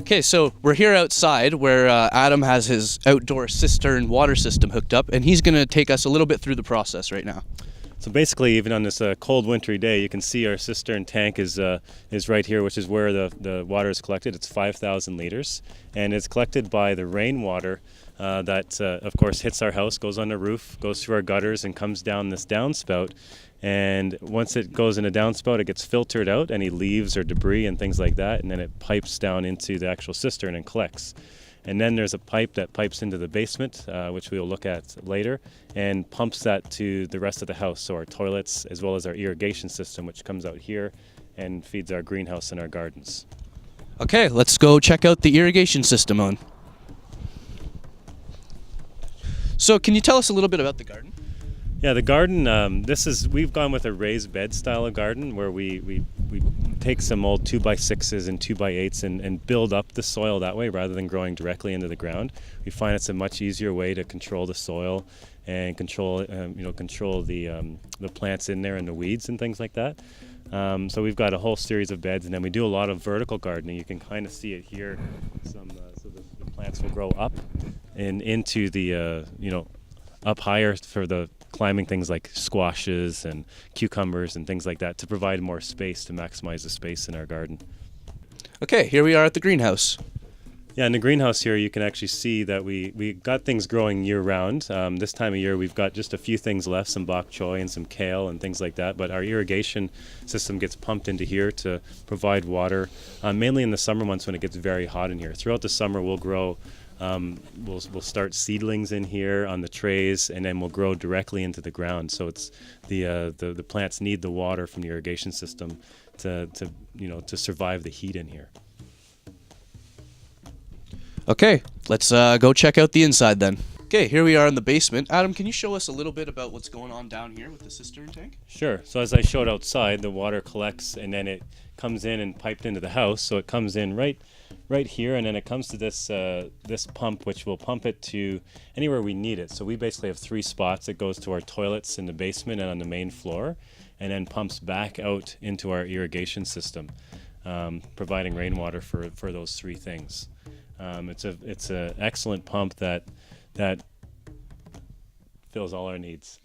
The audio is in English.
Okay, so we're here outside where Adam has his outdoor cistern water system hooked up, and he's going to take us a little bit through the process right now. So basically, even on this cold wintry day, you can see our cistern tank is right here, which is where the water is collected. It's 5,000 liters, and it's collected by the rainwater that, of course, hits our house, goes on the roof, goes through our gutters, and comes down this downspout. And once it goes in a downspout, it gets filtered out, any leaves or debris and things like that, and then it pipes down into the actual cistern and collects. And then there's a pipe that pipes into the basement, which we'll look at later, and pumps that to the rest of the house, so our toilets as well as our irrigation system, which comes out here and feeds our greenhouse and our gardens. Okay, let's go check out the irrigation system on. So can you tell us a little bit about the garden? Yeah, the garden, we've gone with a raised bed style of garden where we take some old 2x6s and 2x8s and build up the soil that way rather than growing directly into the ground. We find it's a much easier way to control the soil and control the plants in there and the weeds and things like that. So we've got a whole series of beds, and then we do a lot of vertical gardening. You can kind of see it here. So the plants will grow up and into the up higher for the climbing things like squashes and cucumbers and things like that to provide more space to maximize the space in our garden. Okay, here we are at the greenhouse. Yeah, in the greenhouse here you can actually see that we got things growing year-round. This time of year we've got just a few things left, some bok choy and some kale and things like that, but our irrigation system gets pumped into here to provide water, mainly in the summer months when it gets very hot in here. Throughout the summer we'll grow we'll start seedlings in here on the trays, and then we'll grow directly into the ground. So it's the plants need the water from the irrigation system to survive the heat in here. Okay, let's go check out the inside then. Okay, here we are in the basement. Adam, can you show us a little bit about what's going on down here with the cistern tank? Sure. So as I showed outside, the water collects and then it comes in and piped into the house. So it comes in right here, and then it comes to this pump, which will pump it to anywhere we need it. So we basically have 3 spots. It goes to our toilets in the basement and on the main floor, and then pumps back out into our irrigation system, providing rainwater for those 3 things. It's an excellent pump that fills all our needs.